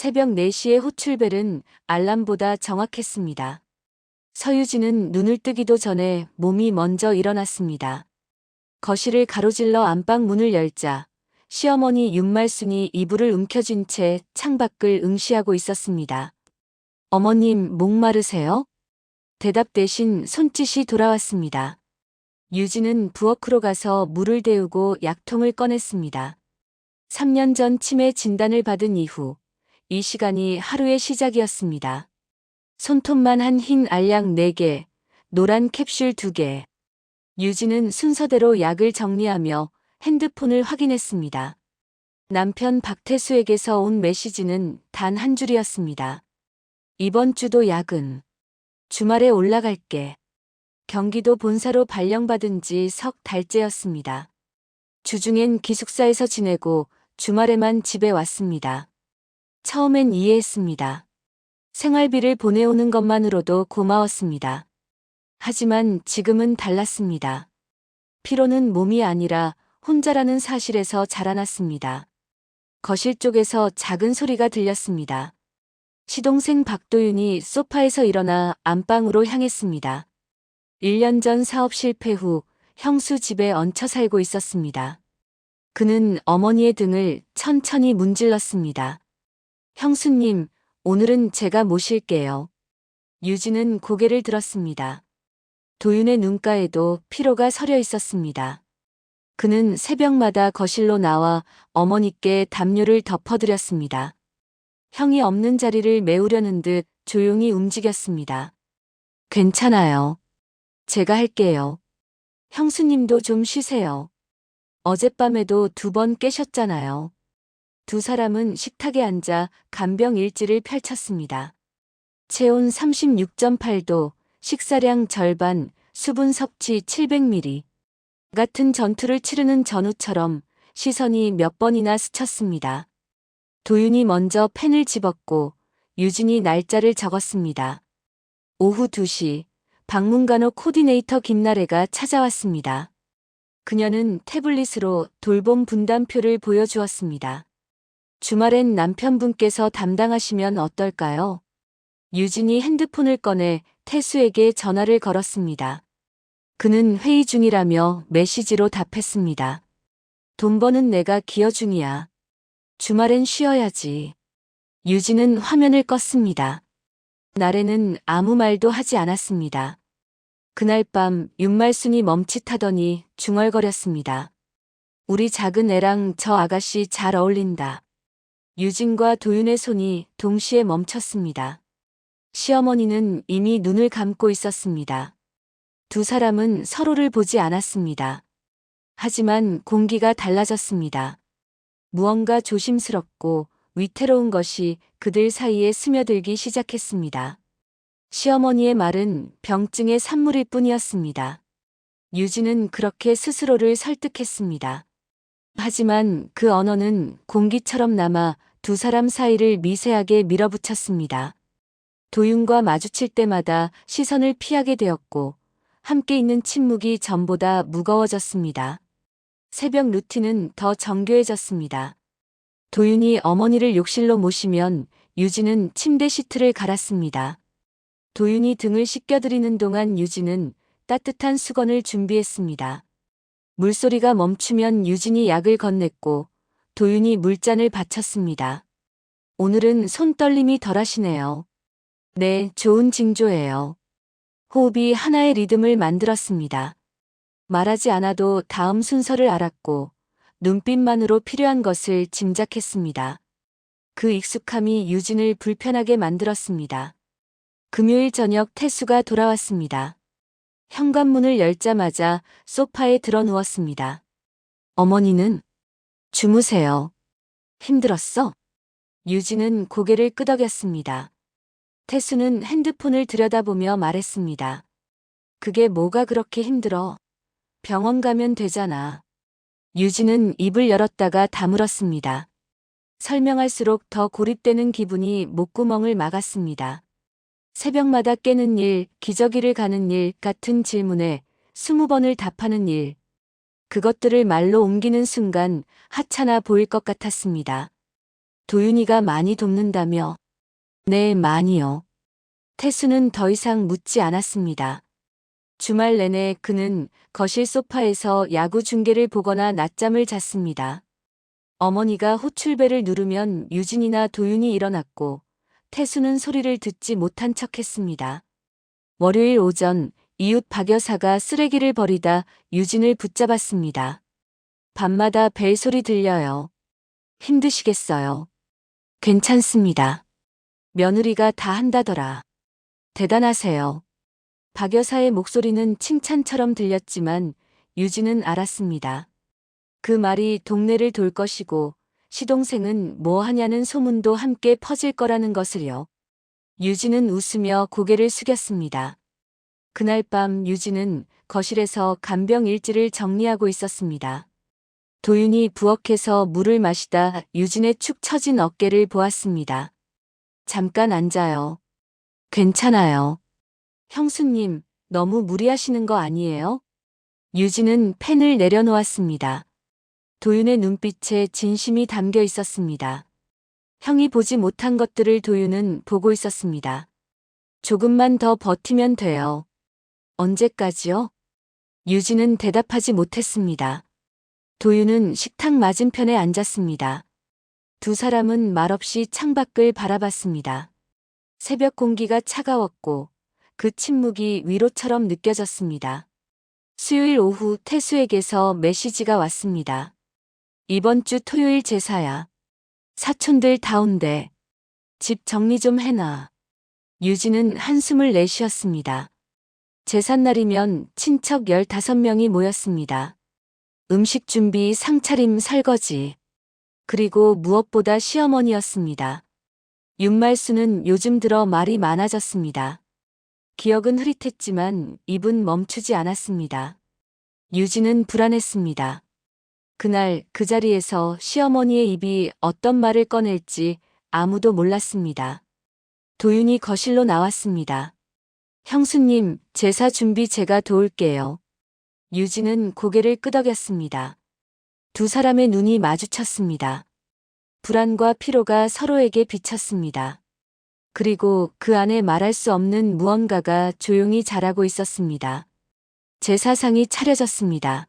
새벽 4시의 호출벨은 알람보다 정확했습니다. 서유진은 눈을 뜨기도 전에 몸이 먼저 일어났습니다. 거실을 가로질러 안방 문을 열자 시어머니 윤말순이 이불을 움켜쥔 채 창밖을 응시하고 있었습니다. 어머님, 목마르세요? 대답 대신 손짓이 돌아왔습니다. 유진은 부엌으로 가서 물을 데우고 약통을 꺼냈습니다. 3년 전 치매 진단을 받은 이후 이 시간이 하루의 시작이었습니다. 손톱만 한 흰 알약 4개, 노란 캡슐 2개. 유진은 순서대로 약을 정리하며 핸드폰을 확인했습니다. 남편 박태수에게서 온 메시지는 단 한 줄이었습니다. 이번 주도 야근. 주말에 올라갈게. 경기도 본사로 발령받은 지 석 달째였습니다. 주중엔 기숙사에서 지내고 주말에만 집에 왔습니다. 처음엔 이해했습니다. 생활비를 보내오는 것만으로도 고마웠습니다. 하지만 지금은 달랐습니다. 피로는 몸이 아니라 혼자라는 사실에서 자라났습니다. 거실 쪽에서 작은 소리가 들렸습니다. 시동생 박도윤이 소파에서 일어나 안방으로 향했습니다. 1년 전 사업 실패 후 형수 집에 얹혀 살고 있었습니다. 그는 어머니의 등을 천천히 문질렀습니다. 형수님, 오늘은 제가 모실게요. 유진은 고개를 들었습니다. 도윤의 눈가에도 피로가 서려 있었습니다. 그는 새벽마다 거실로 나와 어머니께 담요를 덮어드렸습니다. 형이 없는 자리를 메우려는 듯 조용히 움직였습니다. 괜찮아요. 제가 할게요. 형수님도 좀 쉬세요. 어젯밤에도 2번 깨셨잖아요. 두 사람은 식탁에 앉아 간병일지를 펼쳤습니다. 체온 36.8도, 식사량 절반, 수분 섭취 700ml. 같은 전투를 치르는 전우처럼 시선이 몇 번이나 스쳤습니다. 도윤이 먼저 펜을 집었고 유진이 날짜를 적었습니다. 오후 2시, 방문간호 코디네이터 김나래가 찾아왔습니다. 그녀는 태블릿으로 돌봄 분담표를 보여주었습니다. 주말엔 남편분께서 담당하시면 어떨까요? 유진이 핸드폰을 꺼내 태수에게 전화를 걸었습니다. 그는 회의 중이라며 메시지로 답했습니다. 돈 버는 내가 기여 중이야. 주말엔 쉬어야지. 유진은 화면을 껐습니다. 나래는 아무 말도 하지 않았습니다. 그날 밤 윤말순이 멈칫하더니 중얼거렸습니다. 우리 작은 애랑 저 아가씨 잘 어울린다. 유진과 도윤의 손이 동시에 멈췄습니다. 시어머니는 이미 눈을 감고 있었습니다. 두 사람은 서로를 보지 않았습니다. 하지만 공기가 달라졌습니다. 무언가 조심스럽고 위태로운 것이 그들 사이에 스며들기 시작했습니다. 시어머니의 말은 병증의 산물일 뿐이었습니다. 유진은 그렇게 스스로를 설득했습니다. 하지만 그 언어는 공기처럼 남아 두 사람 사이를 미세하게 밀어붙였습니다. 도윤과 마주칠 때마다 시선을 피하게 되었고 함께 있는 침묵이 전보다 무거워졌습니다. 새벽 루틴은 더 정교해졌습니다. 도윤이 어머니를 욕실로 모시면 유진은 침대 시트를 갈았습니다. 도윤이 등을 씻겨드리는 동안 유진은 따뜻한 수건을 준비했습니다. 물소리가 멈추면 유진이 약을 건넸고 도윤이 물잔을 받쳤습니다. 오늘은 손떨림이 덜하시네요. 네, 좋은 징조예요. 호흡이 하나의 리듬을 만들었습니다. 말하지 않아도 다음 순서를 알았고 눈빛만으로 필요한 것을 짐작했습니다. 그 익숙함이 유진을 불편하게 만들었습니다. 금요일 저녁 태수가 돌아왔습니다. 현관문을 열자마자 소파에 들어 누웠습니다. 어머니는? 주무세요. 힘들었어? 유진은 고개를 끄덕였습니다. 태수는 핸드폰을 들여다보며 말했습니다. 그게 뭐가 그렇게 힘들어? 병원 가면 되잖아. 유진은 입을 열었다가 다물었습니다. 설명할수록 더 고립되는 기분이 목구멍을 막았습니다. 새벽마다 깨는 일, 기저귀를 가는 일 같은 질문에 20번을 답하는 일. 그것들을 말로 옮기는 순간 하찮아 보일 것 같았습니다. 도윤이가 많이 돕는다며. 네, 많이요. 태수는 더 이상 묻지 않았습니다. 주말 내내 그는 거실 소파에서 야구 중계를 보거나 낮잠을 잤습니다. 어머니가 호출벨을 누르면 유진이나 도윤이 일어났고 태수는 소리를 듣지 못한 척했습니다. 월요일 오전 이웃 박 여사가 쓰레기를 버리다 유진을 붙잡았습니다. 밤마다 벨소리 들려요. 힘드시겠어요? 괜찮습니다. 며느리가 다 한다더라. 대단하세요. 박 여사의 목소리는 칭찬처럼 들렸지만 유진은 알았습니다. 그 말이 동네를 돌 것이고 시동생은 뭐 하냐는 소문도 함께 퍼질 거라는 것을요. 유진은 웃으며 고개를 숙였습니다. 그날 밤 유진은 거실에서 간병 일지를 정리하고 있었습니다. 도윤이 부엌에서 물을 마시다 유진의 축 처진 어깨를 보았습니다. 잠깐 앉아요. 괜찮아요. 형수님, 너무 무리하시는 거 아니에요? 유진은 펜을 내려놓았습니다. 도윤의 눈빛에 진심이 담겨 있었습니다. 형이 보지 못한 것들을 도윤은 보고 있었습니다. 조금만 더 버티면 돼요. 언제까지요? 유진은 대답하지 못했습니다. 도윤은 식탁 맞은편에 앉았습니다. 두 사람은 말없이 창밖을 바라봤습니다. 새벽 공기가 차가웠고 그 침묵이 위로처럼 느껴졌습니다. 수요일 오후 태수에게서 메시지가 왔습니다. 이번 주 토요일 제사야. 사촌들 다 온대. 집 정리 좀 해놔. 유진은 한숨을 내쉬었습니다. 제삿날이면 친척 15명이 모였습니다. 음식 준비, 상차림, 설거지. 그리고 무엇보다 시어머니였습니다. 윤말수는 요즘 들어 말이 많아졌습니다. 기억은 흐릿했지만 입은 멈추지 않았습니다. 유진은 불안했습니다. 그날 그 자리에서 시어머니의 입이 어떤 말을 꺼낼지 아무도 몰랐습니다. 도윤이 거실로 나왔습니다. 형수님, 제사 준비 제가 도울게요. 유진은 고개를 끄덕였습니다. 두 사람의 눈이 마주쳤습니다. 불안과 피로가 서로에게 비쳤습니다. 그리고 그 안에 말할 수 없는 무언가가 조용히 자라고 있었습니다. 제사상이 차려졌습니다.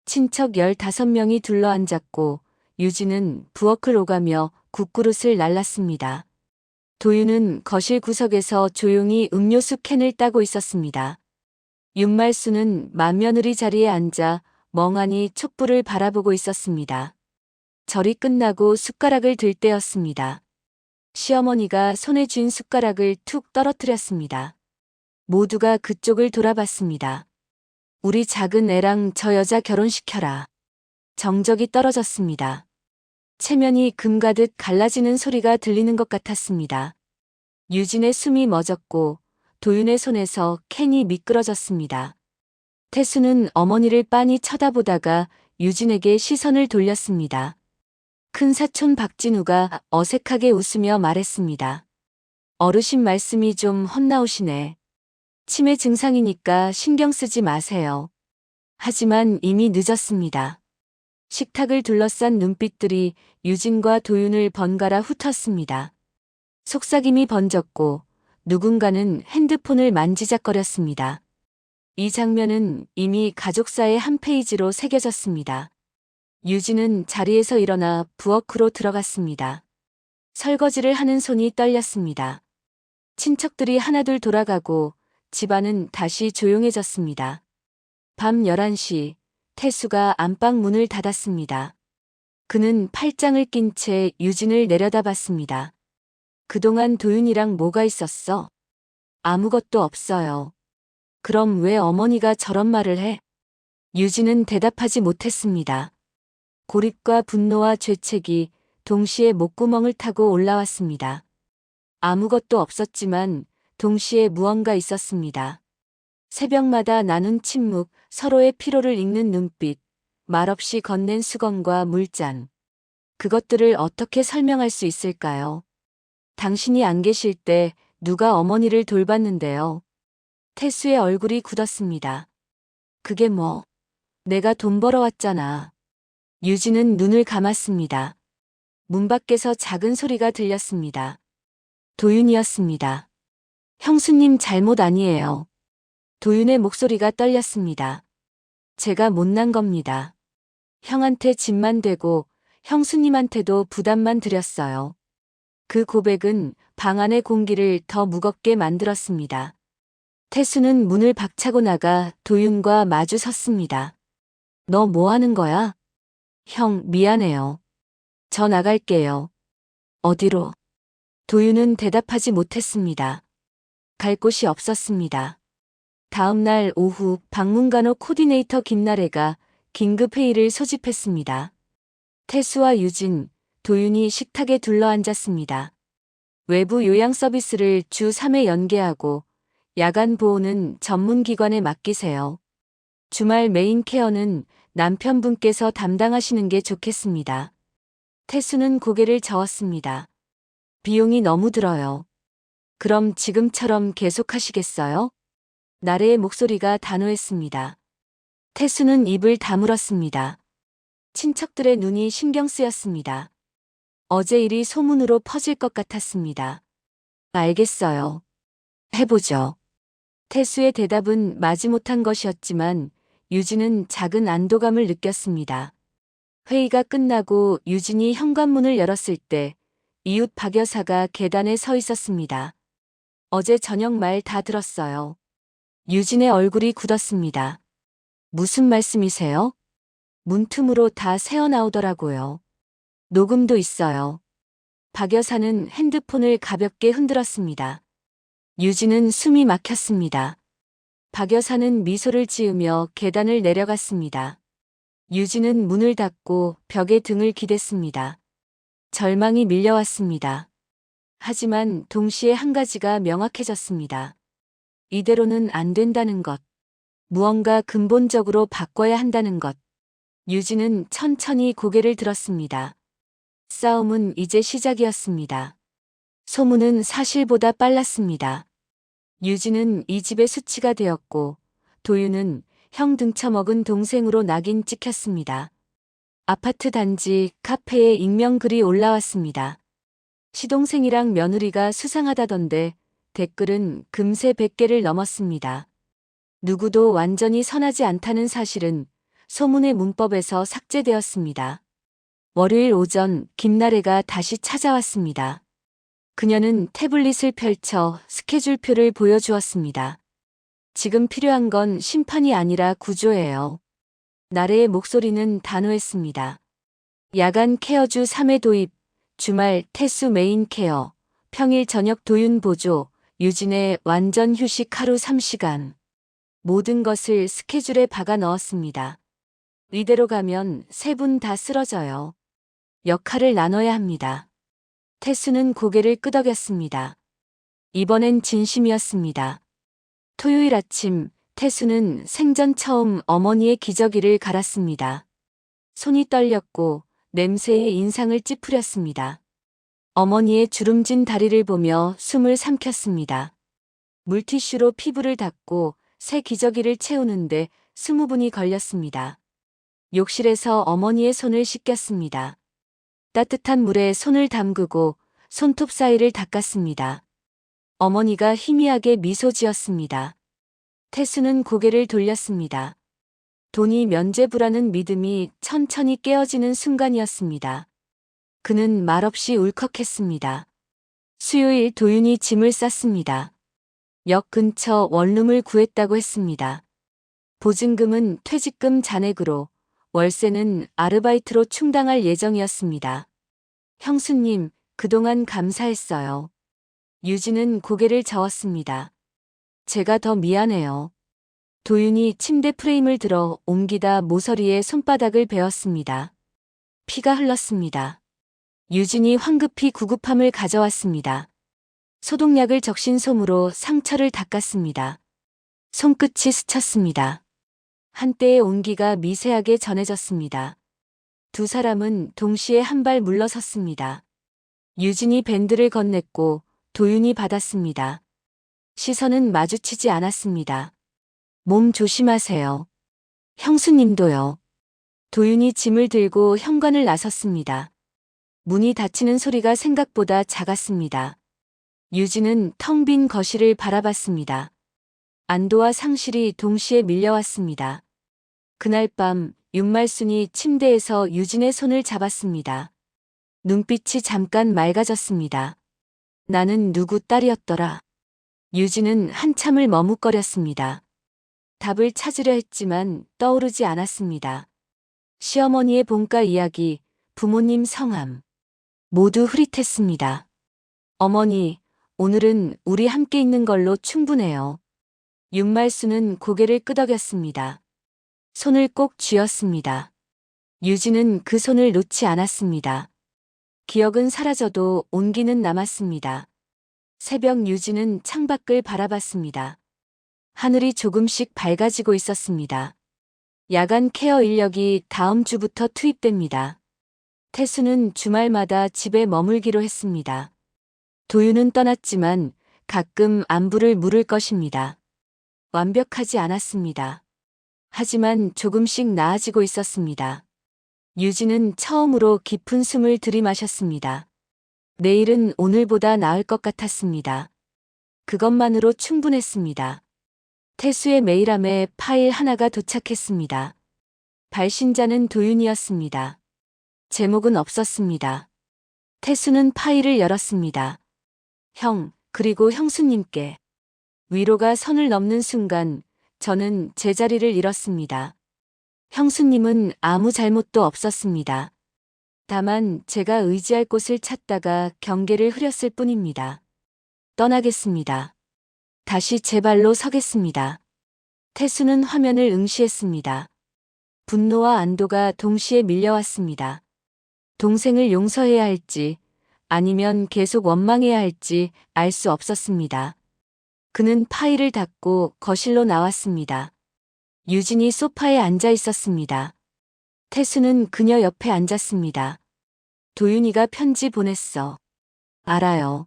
친척 15명이 둘러앉았고 유진은 부엌을 오가며 국그릇을 날랐습니다. 도윤은 거실 구석에서 조용히 음료수 캔을 따고 있었습니다. 윤말수는 맏며느리 자리에 앉아 멍하니 촛불을 바라보고 있었습니다. 절이 끝나고 숟가락을 들 때였습니다. 시어머니가 손에 쥔 숟가락을 툭 떨어뜨렸습니다. 모두가 그쪽을 돌아봤습니다. 우리 작은 애랑 저 여자 결혼시켜라. 정적이 떨어졌습니다. 체면이 금가듯 갈라지는 소리가 들리는 것 같았습니다. 유진의 숨이 멎었고 도윤의 손에서 캔이 미끄러졌습니다. 태수는 어머니를 빤히 쳐다보다가 유진에게 시선을 돌렸습니다. 큰 사촌 박진우가 어색하게 웃으며 말했습니다. 어르신 말씀이 좀 헛나오시네. 치매 증상이니까 신경 쓰지 마세요. 하지만 이미 늦었습니다. 식탁을 둘러싼 눈빛들이 유진과 도윤을 번갈아 훑었습니다. 속삭임이 번졌고 누군가는 핸드폰을 만지작거렸습니다. 이 장면은 이미 가족사의 한 페이지로 새겨졌습니다. 유진은 자리에서 일어나 부엌으로 들어갔습니다. 설거지를 하는 손이 떨렸습니다. 친척들이 하나둘 돌아가고 집안은 다시 조용해졌습니다. 밤 11시 태수가 안방 문을 닫았습니다. 그는 팔짱을 낀 채 유진을 내려다봤습니다. 그동안 도윤이랑 뭐가 있었어? 아무것도 없어요. 그럼 왜 어머니가 저런 말을 해? 유진은 대답하지 못했습니다. 고립과 분노와 죄책이 동시에 목구멍을 타고 올라왔습니다. 아무것도 없었지만 동시에 무언가 있었습니다. 새벽마다 나눈 침묵, 서로의 피로를 읽는 눈빛, 말없이 건넨 수건과 물잔. 그것들을 어떻게 설명할 수 있을까요? 당신이 안 계실 때 누가 어머니를 돌봤는데요. 태수의 얼굴이 굳었습니다. 그게 뭐? 내가 돈 벌어왔잖아. 유진은 눈을 감았습니다. 문 밖에서 작은 소리가 들렸습니다. 도윤이었습니다. 형수님 잘못 아니에요. 도윤의 목소리가 떨렸습니다. 제가 못난 겁니다. 형한테 짐만 되고 형수님한테도 부담만 드렸어요. 그 고백은 방 안의 공기를 더 무겁게 만들었습니다. 태수는 문을 박차고 나가 도윤과 마주 섰습니다. 너 뭐 하는 거야? 형, 미안해요. 저 나갈게요. 어디로? 도윤은 대답하지 못했습니다. 갈 곳이 없었습니다. 다음 날 오후 박문간호 코디네이터 김나래가 긴급 회의를 소집했습니다. 태수와 유진, 도윤이 식탁에 둘러앉았습니다. 외부 요양 서비스를 주 3회 연계하고 야간 보호는 전문기관에 맡기세요. 주말 메인 케어는 남편분께서 담당하시는 게 좋겠습니다. 태수는 고개를 저었습니다. 비용이 너무 들어요. 그럼 지금처럼 계속하시겠어요? 나래의 목소리가 단호했습니다. 태수는 입을 다물었습니다. 친척들의 눈이 신경 쓰였습니다. 어제 일이 소문으로 퍼질 것 같았습니다. 알겠어요. 해보죠. 태수의 대답은 마지못한 것이었지만 유진은 작은 안도감을 느꼈습니다. 회의가 끝나고 유진이 현관문을 열었을 때 이웃 박 여사가 계단에 서 있었습니다. 어제 저녁 말 다 들었어요. 유진의 얼굴이 굳었습니다. 무슨 말씀이세요? 문틈으로 다 새어나오더라고요. 녹음도 있어요. 박 여사는 핸드폰을 가볍게 흔들었습니다. 유진은 숨이 막혔습니다. 박 여사는 미소를 지으며 계단을 내려갔습니다. 유진은 문을 닫고 벽에 등을 기댔습니다. 절망이 밀려왔습니다. 하지만 동시에 한 가지가 명확해졌습니다. 이대로는 안 된다는 것. 무언가 근본적으로 바꿔야 한다는 것. 유진은 천천히 고개를 들었습니다. 싸움은 이제 시작이었습니다. 소문은 사실보다 빨랐습니다. 유진은 이 집의 수치가 되었고 도윤은 형 등쳐먹은 동생으로 낙인 찍혔습니다. 아파트 단지 카페에 익명글이 올라왔습니다. 시동생이랑 며느리가 수상하다던데 댓글은 금세 100개를 넘었습니다. 누구도 완전히 선하지 않다는 사실은 소문의 문법에서 삭제되었습니다. 월요일 오전 김나래가 다시 찾아왔습니다. 그녀는 태블릿을 펼쳐 스케줄표를 보여주었습니다. 지금 필요한 건 심판이 아니라 구조예요. 나래의 목소리는 단호했습니다. 야간 케어주 3회 도입, 주말 태수 메인 케어, 평일 저녁 도윤 보조, 유진의 완전 휴식 하루 3시간. 모든 것을 스케줄에 박아 넣었습니다. 이대로 가면 세 분 다 쓰러져요. 역할을 나눠야 합니다. 태수는 고개를 끄덕였습니다. 이번엔 진심이었습니다. 토요일 아침 태수는 생전 처음 어머니의 기저귀를 갈았습니다. 손이 떨렸고 냄새에 인상을 찌푸렸습니다. 어머니의 주름진 다리를 보며 숨을 삼켰습니다. 물티슈로 피부를 닦고 새 기저귀를 채우는데 20분이 걸렸습니다. 욕실에서 어머니의 손을 씻겼습니다. 따뜻한 물에 손을 담그고 손톱 사이를 닦았습니다. 어머니가 희미하게 미소 지었습니다. 태수는 고개를 돌렸습니다. 돈이 면죄부라는 믿음이 천천히 깨어지는 순간이었습니다. 그는 말없이 울컥했습니다. 수요일 도윤이 짐을 쌌습니다. 역 근처 원룸을 구했다고 했습니다. 보증금은 퇴직금 잔액으로, 월세는 아르바이트로 충당할 예정이었습니다. 형수님, 그동안 감사했어요. 유진은 고개를 저었습니다. 제가 더 미안해요. 도윤이 침대 프레임을 들어 옮기다 모서리에 손바닥을 베었습니다. 피가 흘렀습니다. 유진이 황급히 구급함을 가져왔습니다. 소독약을 적신 솜으로 상처를 닦았습니다. 손끝이 스쳤습니다. 한때의 온기가 미세하게 전해졌습니다. 두 사람은 동시에 한 발 물러섰습니다. 유진이 밴드를 건넸고 도윤이 받았습니다. 시선은 마주치지 않았습니다. 몸 조심하세요. 형수님도요. 도윤이 짐을 들고 현관을 나섰습니다. 문이 닫히는 소리가 생각보다 작았습니다. 유진은 텅 빈 거실을 바라봤습니다. 안도와 상실이 동시에 밀려왔습니다. 그날 밤 윤말순이 침대에서 유진의 손을 잡았습니다. 눈빛이 잠깐 맑아졌습니다. 나는 누구 딸이었더라. 유진은 한참을 머뭇거렸습니다. 답을 찾으려 했지만 떠오르지 않았습니다. 시어머니의 본가 이야기, 부모님 성함. 모두 흐릿했습니다. 어머니, 오늘은 우리 함께 있는 걸로 충분해요. 윤말순은 고개를 끄덕였습니다. 손을 꼭 쥐었습니다. 유진은 그 손을 놓지 않았습니다. 기억은 사라져도 온기는 남았습니다. 새벽 유진은 창밖을 바라봤습니다. 하늘이 조금씩 밝아지고 있었습니다. 야간 케어 인력이 다음 주부터 투입됩니다. 태수는 주말마다 집에 머물기로 했습니다. 도윤은 떠났지만 가끔 안부를 물을 것입니다. 완벽하지 않았습니다. 하지만 조금씩 나아지고 있었습니다. 유진은 처음으로 깊은 숨을 들이마셨습니다. 내일은 오늘보다 나을 것 같았습니다. 그것만으로 충분했습니다. 태수의 메일함에 파일 하나가 도착했습니다. 발신자는 도윤이었습니다. 제목은 없었습니다. 태수는 파일을 열었습니다. 형, 그리고 형수님께. 위로가 선을 넘는 순간 저는 제자리를 잃었습니다. 형수님은 아무 잘못도 없었습니다. 다만 제가 의지할 곳을 찾다가 경계를 흐렸을 뿐입니다. 떠나겠습니다. 다시 제 발로 서겠습니다. 태수는 화면을 응시했습니다. 분노와 안도가 동시에 밀려왔습니다. 동생을 용서해야 할지 아니면 계속 원망해야 할지 알 수 없었습니다. 그는 파일을 닫고 거실로 나왔습니다. 유진이 소파에 앉아 있었습니다. 태수는 그녀 옆에 앉았습니다. 도윤이가 편지 보냈어. 알아요.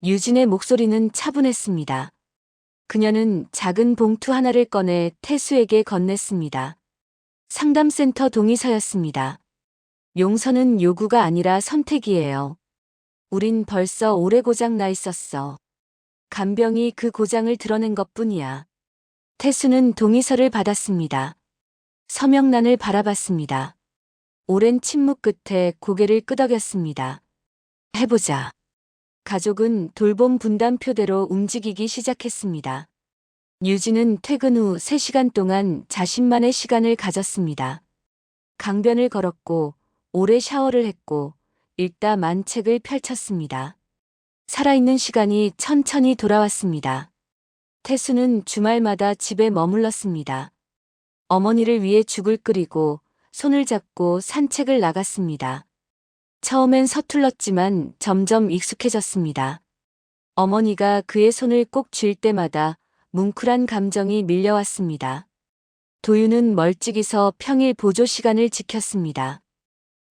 유진의 목소리는 차분했습니다. 그녀는 작은 봉투 하나를 꺼내 태수에게 건넸습니다. 상담센터 동의서였습니다. 용서는 요구가 아니라 선택이에요. 우린 벌써 오래 고장 나 있었어. 간병이 그 고장을 드러낸 것뿐이야. 태수는 동의서를 받았습니다. 서명란을 바라봤습니다. 오랜 침묵 끝에 고개를 끄덕였습니다. 해보자. 가족은 돌봄 분담표대로 움직이기 시작했습니다. 유진은 퇴근 후 3시간 동안 자신만의 시간을 가졌습니다. 강변을 걸었고 오래 샤워를 했고 읽다 만책을 펼쳤습니다. 살아있는 시간이 천천히 돌아왔습니다. 태수는 주말마다 집에 머물렀습니다. 어머니를 위해 죽을 끓이고 손을 잡고 산책을 나갔습니다. 처음엔 서툴렀지만 점점 익숙해졌습니다. 어머니가 그의 손을 꼭 쥘 때마다 뭉클한 감정이 밀려왔습니다. 도윤은 멀찍이서 평일 보조 시간을 지켰습니다.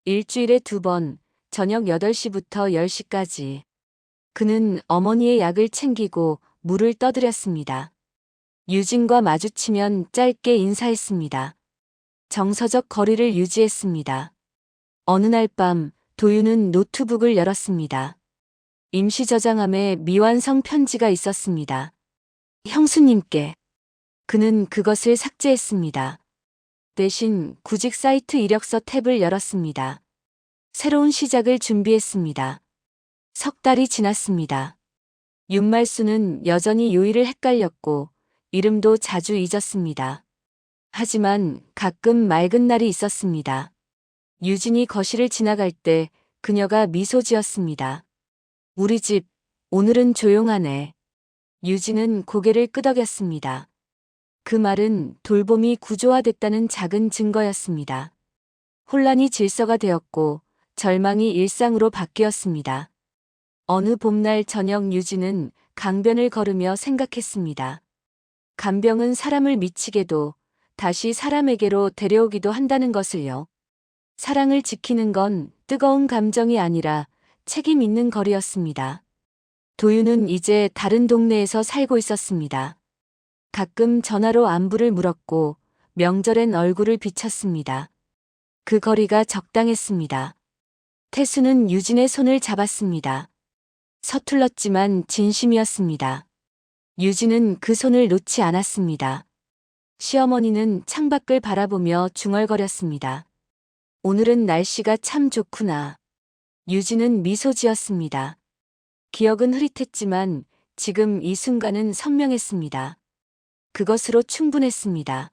일주일에 2번, 저녁 8시부터 10시까지. 그는 어머니의 약을 챙기고 물을 떠드렸습니다. 유진과 마주치면 짧게 인사했습니다. 정서적 거리를 유지했습니다. 어느 날 밤 도윤은 노트북을 열었습니다. 임시 저장함에 미완성 편지가 있었습니다. 형수님께. 그는 그것을 삭제했습니다. 대신 구직 사이트 이력서 탭을 열었습니다. 새로운 시작을 준비했습니다. 3달이 지났습니다. 윤말수는 여전히 요일을 헷갈렸고 이름도 자주 잊었습니다. 하지만 가끔 맑은 날이 있었습니다. 유진이 거실을 지나갈 때 그녀가 미소 지었습니다. 우리 집, 오늘은 조용하네. 유진은 고개를 끄덕였습니다. 그 말은 돌봄이 구조화됐다는 작은 증거였습니다. 혼란이 질서가 되었고 절망이 일상으로 바뀌었습니다. 어느 봄날 저녁 유진은 강변을 걸으며 생각했습니다. 간병은 사람을 미치게도 다시 사람에게로 데려오기도 한다는 것을요. 사랑을 지키는 건 뜨거운 감정이 아니라 책임 있는 거리였습니다. 도윤은 이제 다른 동네에서 살고 있었습니다. 가끔 전화로 안부를 물었고 명절엔 얼굴을 비쳤습니다. 그 거리가 적당했습니다. 태수는 유진의 손을 잡았습니다. 서툴렀지만 진심이었습니다. 유진은 그 손을 놓지 않았습니다. 시어머니는 창밖을 바라보며 중얼거렸습니다. 오늘은 날씨가 참 좋구나. 유진은 미소 지었습니다. 기억은 흐릿했지만 지금 이 순간은 선명했습니다. 그것으로 충분했습니다.